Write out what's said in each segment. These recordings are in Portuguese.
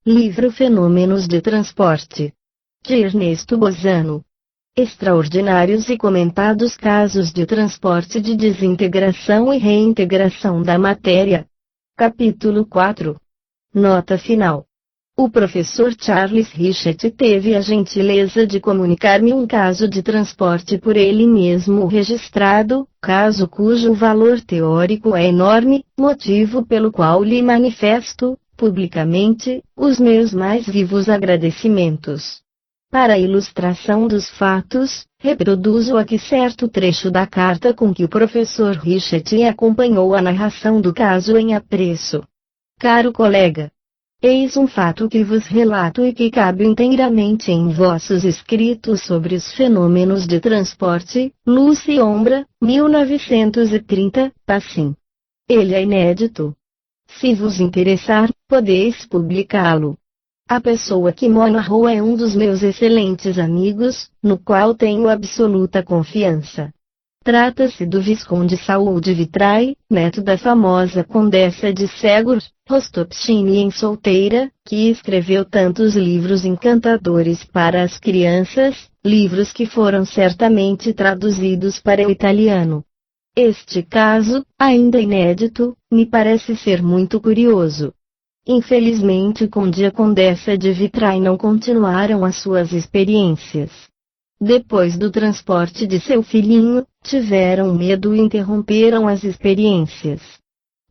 Livro Fenômenos de Transporte, de Ernesto Bozano. Extraordinários e comentados casos de transporte de desintegração e reintegração da matéria. Capítulo 4. Nota final. O professor Charles Richet teve a gentileza de comunicar-me um caso de transporte por ele mesmo registrado, caso cujo valor teórico é enorme, motivo pelo qual lhe manifesto, publicamente, os meus mais vivos agradecimentos. Para a ilustração dos fatos, reproduzo aqui certo trecho da carta com que o professor Richet acompanhou a narração do caso em apreço. Caro colega, eis um fato que vos relato e que cabe inteiramente em vossos escritos sobre os fenômenos de transporte, luz e sombra, 1930, Passim. Ele é inédito. Se vos interessar, podeis publicá-lo. A pessoa que me narrou é um dos meus excelentes amigos, no qual tenho absoluta confiança. Trata-se do Visconde Saul de Vitray, neto da famosa Condessa de Ségur, Rostopchine solteira, que escreveu tantos livros encantadores para as crianças, livros que foram certamente traduzidos para o italiano. Este caso, ainda inédito, me parece ser muito curioso. Infelizmente o Conde e a Condessa de Vitray não continuaram as suas experiências. Depois do transporte de seu filhinho, tiveram medo e interromperam as experiências.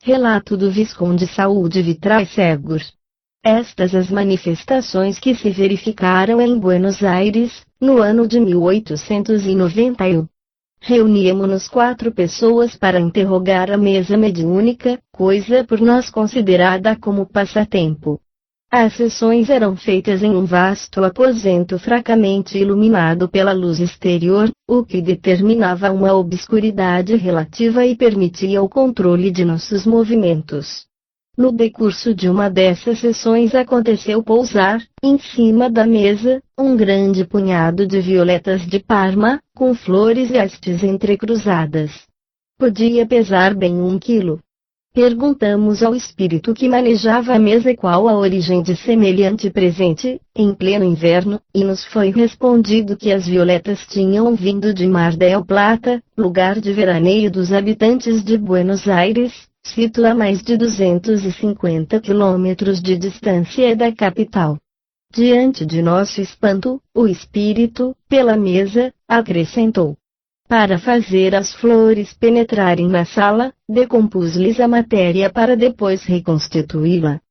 Relato do Visconde Saul de Vitray Ségur. Estas as manifestações que se verificaram em Buenos Aires, no ano de 1891. Reuníamo-nos 4 pessoas para interrogar a mesa mediúnica, coisa por nós considerada como passatempo. As sessões eram feitas em um vasto aposento fracamente iluminado pela luz exterior, o que determinava uma obscuridade relativa e permitia o controle de nossos movimentos. No decurso de uma dessas sessões aconteceu pousar, em cima da mesa, um grande punhado de violetas de Parma, com flores e hastes entrecruzadas. Podia pesar bem 1 quilo. Perguntamos ao espírito que manejava a mesa qual a origem de semelhante presente, em pleno inverno, e nos foi respondido que as violetas tinham vindo de Mar del Plata, lugar de veraneio dos habitantes de Buenos Aires, sito a mais de 250 quilômetros de distância da capital. Diante de nosso espanto, o espírito, pela mesa, acrescentou: para fazer as flores penetrarem na sala, decompus-lhes a matéria para depois reconstituí-la.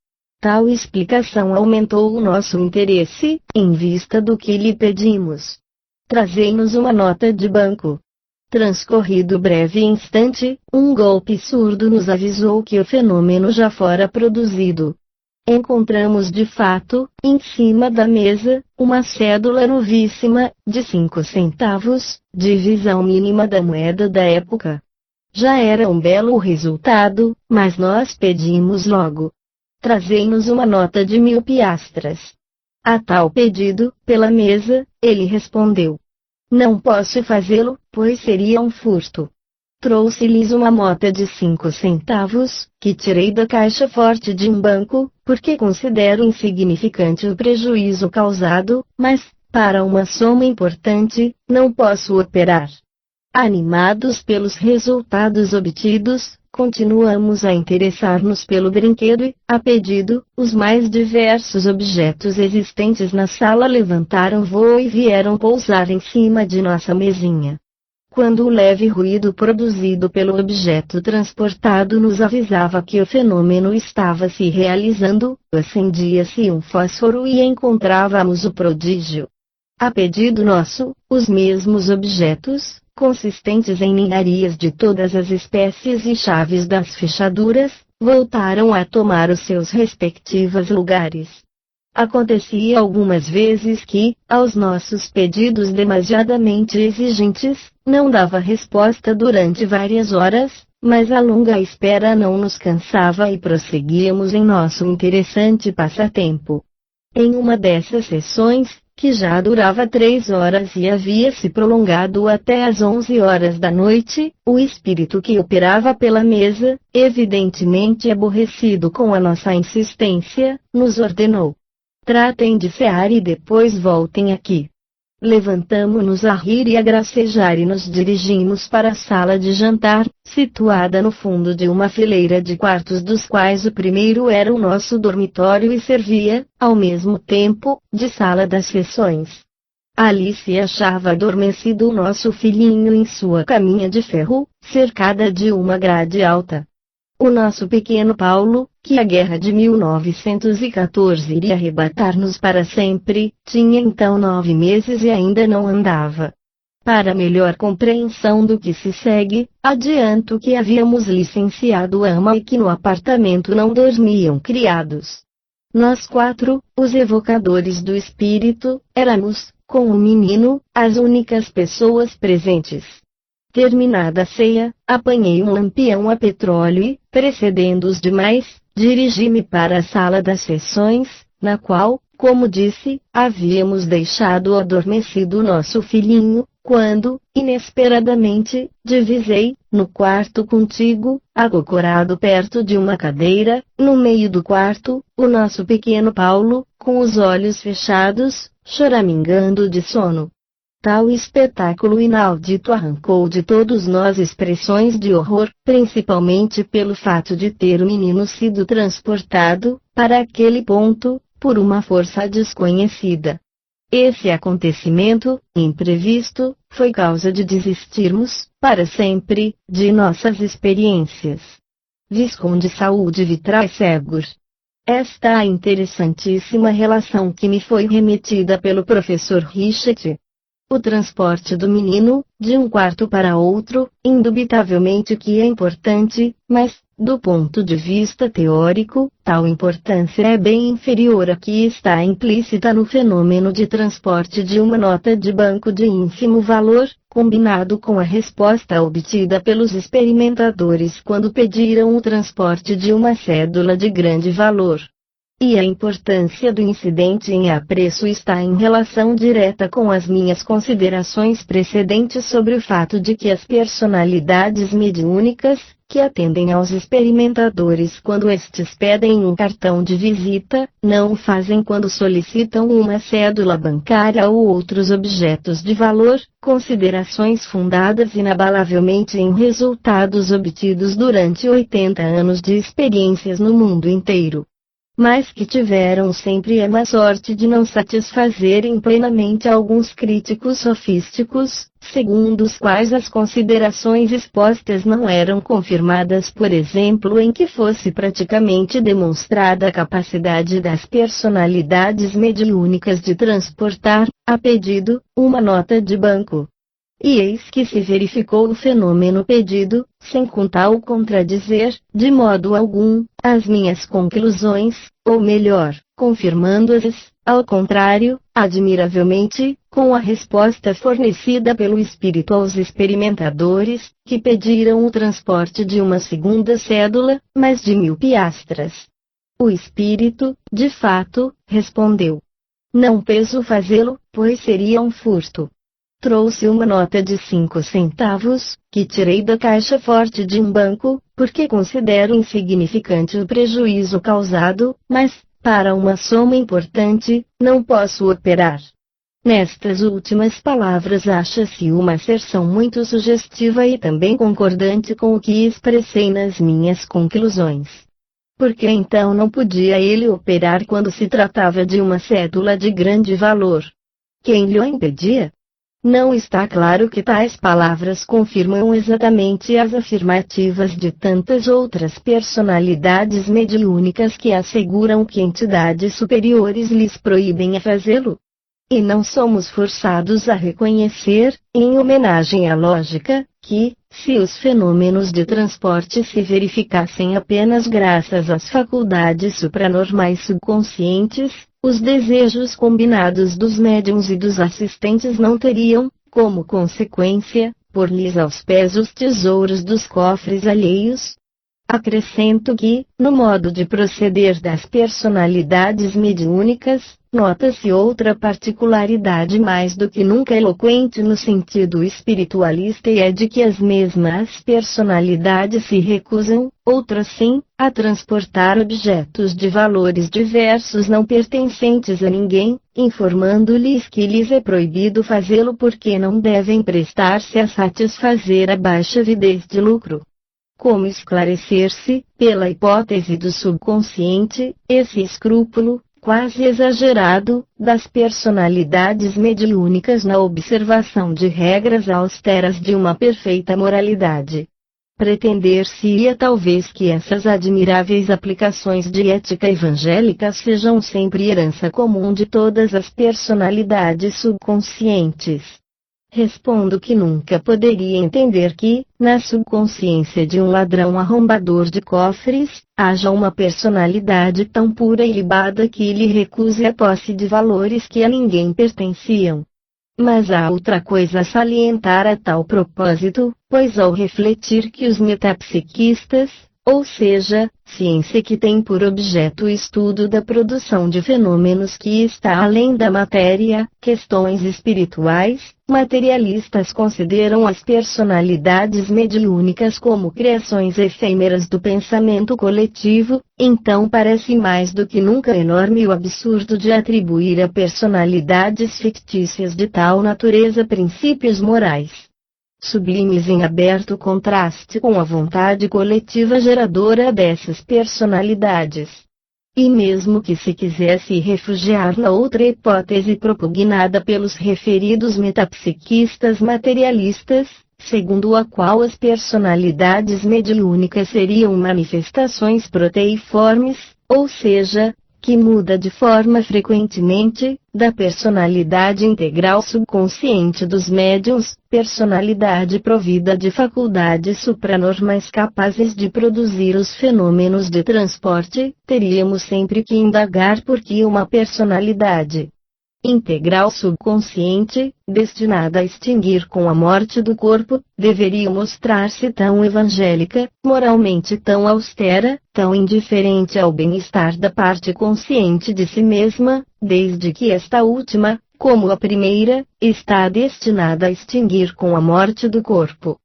Tal explicação aumentou o nosso interesse, em vista do que lhe pedimos. Trazei-nos uma nota de banco. Transcorrido breve instante, um golpe surdo nos avisou que o fenômeno já fora produzido. Encontramos de fato, em cima da mesa, uma cédula novíssima, de 5 centavos, divisão mínima da moeda da época. Já era um belo resultado, mas nós pedimos logo: trazei-nos uma nota de 1000 piastras. A tal pedido, pela mesa, ele respondeu: não posso fazê-lo, pois seria um furto. Trouxe-lhes uma nota de 5 centavos, que tirei da caixa forte de um banco, porque considero insignificante o prejuízo causado, mas, para uma soma importante, não posso operar. Animados pelos resultados obtidos, continuamos a interessar-nos pelo brinquedo e, a pedido, os mais diversos objetos existentes na sala levantaram voo e vieram pousar em cima de nossa mesinha. Quando o leve ruído produzido pelo objeto transportado nos avisava que o fenômeno estava se realizando, acendia-se um fósforo e encontrávamos o prodígio. A pedido nosso, os mesmos objetos, consistentes em ninharias de todas as espécies e chaves das fechaduras, voltaram a tomar os seus respectivos lugares. Acontecia algumas vezes que, aos nossos pedidos demasiadamente exigentes, não dava resposta durante várias horas, mas a longa espera não nos cansava e prosseguíamos em nosso interessante passatempo. Em uma dessas sessões, que já durava 3 horas e havia se prolongado até às 11 horas da noite, o espírito que operava pela mesa, evidentemente aborrecido com a nossa insistência, nos ordenou: tratem de cear e depois voltem aqui. Levantamo-nos a rir e a gracejar e nos dirigimos para a sala de jantar, situada no fundo de uma fileira de quartos dos quais o primeiro era o nosso dormitório e servia, ao mesmo tempo, de sala das sessões. Ali se achava adormecido o nosso filhinho em sua caminha de ferro, cercada de uma grade alta. O nosso pequeno Paulo, que a guerra de 1914 iria arrebatar-nos para sempre, tinha então 9 meses e ainda não andava. Para melhor compreensão do que se segue, adianto que havíamos licenciado ama e que no apartamento não dormiam criados. Nós 4, os evocadores do espírito, éramos, com o menino, as únicas pessoas presentes. Terminada a ceia, apanhei um lampião a petróleo e, precedendo os demais, dirigi-me para a sala das sessões, na qual, como disse, havíamos deixado adormecido nosso filhinho, quando, inesperadamente, divisei, no quarto contíguo, acocorado perto de uma cadeira, no meio do quarto, o nosso pequeno Paulo, com os olhos fechados, choramingando de sono. Tal espetáculo inaudito arrancou de todos nós expressões de horror, principalmente pelo fato de ter o menino sido transportado, para aquele ponto, por uma força desconhecida. Esse acontecimento, imprevisto, foi causa de desistirmos, para sempre, de nossas experiências. Visconde Saúde Vitrais Segur. Esta é a interessantíssima relação que me foi remetida pelo professor Richet. O transporte do menino, de um quarto para outro, indubitavelmente que é importante, mas, do ponto de vista teórico, tal importância é bem inferior à que está implícita no fenômeno de transporte de uma nota de banco de ínfimo valor, combinado com a resposta obtida pelos experimentadores quando pediram o transporte de uma cédula de grande valor. E a importância do incidente em apreço está em relação direta com as minhas considerações precedentes sobre o fato de que as personalidades mediúnicas, que atendem aos experimentadores quando estes pedem um cartão de visita, não o fazem quando solicitam uma cédula bancária ou outros objetos de valor, considerações fundadas inabalavelmente em resultados obtidos durante 80 anos de experiências no mundo inteiro. Mas que tiveram sempre a má sorte de não satisfazerem plenamente alguns críticos sofísticos, segundo os quais as considerações expostas não eram confirmadas, por exemplo, em que fosse praticamente demonstrada a capacidade das personalidades mediúnicas de transportar, a pedido, uma nota de banco. E eis que se verificou o fenômeno pedido, sem com tal contradizer, de modo algum, as minhas conclusões, ou melhor, confirmando-as, ao contrário, admiravelmente, com a resposta fornecida pelo espírito aos experimentadores, que pediram o transporte de uma segunda cédula, mas de 1000 piastras. O espírito, de fato, respondeu: não penso fazê-lo, pois seria um furto. Trouxe uma nota de 5 centavos, que tirei da caixa forte de um banco, porque considero insignificante o prejuízo causado, mas, para uma soma importante, não posso operar. Nestas últimas palavras acha-se uma asserção muito sugestiva e também concordante com o que expressei nas minhas conclusões. Porque então não podia ele operar quando se tratava de uma cédula de grande valor? Quem lhe o impedia? Não está claro que tais palavras confirmam exatamente as afirmativas de tantas outras personalidades mediúnicas que asseguram que entidades superiores lhes proíbem a fazê-lo? E não somos forçados a reconhecer, em homenagem à lógica, que, se os fenômenos de transporte se verificassem apenas graças às faculdades supranormais subconscientes, os desejos combinados dos médiuns e dos assistentes não teriam, como consequência, pôr-lhes aos pés os tesouros dos cofres alheios? Acrescento que, no modo de proceder das personalidades mediúnicas, nota-se outra particularidade mais do que nunca eloquente no sentido espiritualista, e é de que as mesmas personalidades se recusam, outras sim, a transportar objetos de valores diversos não pertencentes a ninguém, informando-lhes que lhes é proibido fazê-lo porque não devem prestar-se a satisfazer a baixa avidez de lucro. Como esclarecer-se, pela hipótese do subconsciente, esse escrúpulo, quase exagerado, das personalidades mediúnicas na observação de regras austeras de uma perfeita moralidade? Pretender-se-ia talvez que essas admiráveis aplicações de ética evangélica sejam sempre herança comum de todas as personalidades subconscientes. Respondo que nunca poderia entender que, na subconsciência de um ladrão arrombador de cofres, haja uma personalidade tão pura e ilibada que lhe recuse a posse de valores que a ninguém pertenciam. Mas há outra coisa a salientar a tal propósito, pois ao refletir que os metapsiquistas, ou seja, ciência que tem por objeto o estudo da produção de fenômenos que está além da matéria, questões espirituais, materialistas consideram as personalidades mediúnicas como criações efêmeras do pensamento coletivo, então parece mais do que nunca enorme o absurdo de atribuir a personalidades fictícias de tal natureza princípios morais sublimes em aberto contraste com a vontade coletiva geradora dessas personalidades. E mesmo que se quisesse refugiar na outra hipótese propugnada pelos referidos metapsiquistas materialistas, segundo a qual as personalidades mediúnicas seriam manifestações proteiformes, ou seja, que muda de forma frequentemente, da personalidade integral subconsciente dos médiuns, personalidade provida de faculdades supranormais capazes de produzir os fenômenos de transporte, teríamos sempre que indagar por que uma personalidade integral subconsciente, destinada a extinguir com a morte do corpo, deveria mostrar-se tão evangélica, moralmente tão austera, tão indiferente ao bem-estar da parte consciente de si mesma, desde que esta última, como a primeira, está destinada a extinguir com a morte do corpo.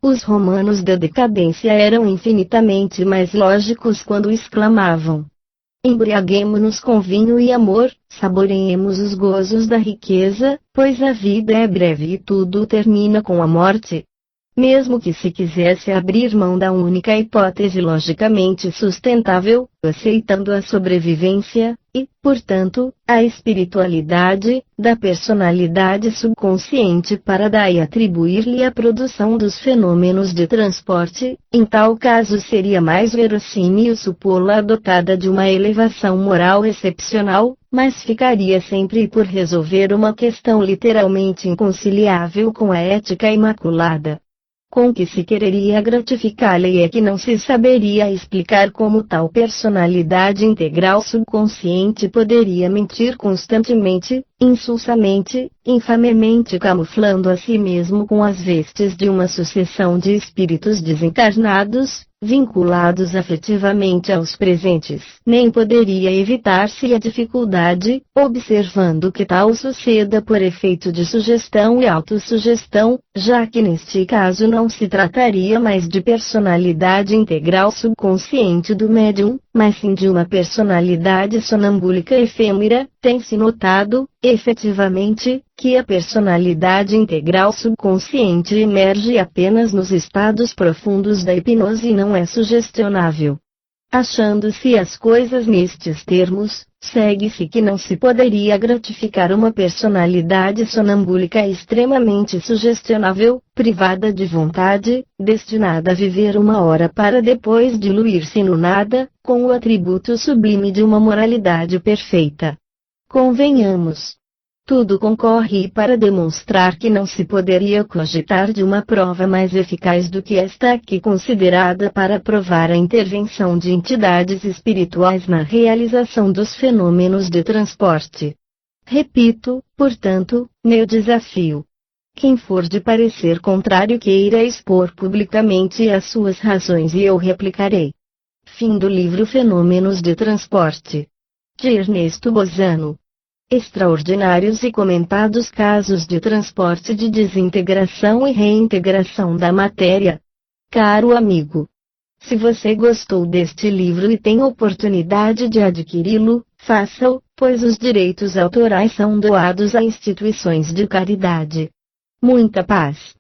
Os romanos da decadência eram infinitamente mais lógicos quando exclamavam: embriaguemo-nos com vinho e amor, saboreemos os gozos da riqueza, pois a vida é breve e tudo termina com a morte. Mesmo que se quisesse abrir mão da única hipótese logicamente sustentável, aceitando a sobrevivência, e, portanto, a espiritualidade, da personalidade subconsciente para daí atribuir-lhe a produção dos fenômenos de transporte, em tal caso seria mais verossímil supô-la dotada de uma elevação moral excepcional, mas ficaria sempre por resolver uma questão literalmente inconciliável com a ética imaculada. Com que se quereria gratificá-la e é que não se saberia explicar como tal personalidade integral subconsciente poderia mentir constantemente, insulsamente, infamemente camuflando a si mesmo com as vestes de uma sucessão de espíritos desencarnados, vinculados afetivamente aos presentes. Nem poderia evitar-se a dificuldade, observando que tal suceda por efeito de sugestão e autossugestão, já que neste caso não se trataria mais de personalidade integral subconsciente do médium, mas sim de uma personalidade sonambúlica efêmera. Tem-se notado, efetivamente, que a personalidade integral subconsciente emerge apenas nos estados profundos da hipnose e não é sugestionável. Achando-se as coisas nestes termos, segue-se que não se poderia gratificar uma personalidade sonambúlica extremamente sugestionável, privada de vontade, destinada a viver uma hora para depois diluir-se no nada, com o atributo sublime de uma moralidade perfeita. Convenhamos. Tudo concorre para demonstrar que não se poderia cogitar de uma prova mais eficaz do que esta aqui considerada para provar a intervenção de entidades espirituais na realização dos fenômenos de transporte. Repito, portanto, meu desafio. Quem for de parecer contrário queira expor publicamente as suas razões e eu replicarei. Fim do livro Fenômenos de Transporte, de Ernesto Bozano. Extraordinários e comentados casos de transporte de desintegração e reintegração da matéria. Caro amigo, se você gostou deste livro e tem oportunidade de adquiri-lo, faça-o, pois os direitos autorais são doados a instituições de caridade. Muita paz.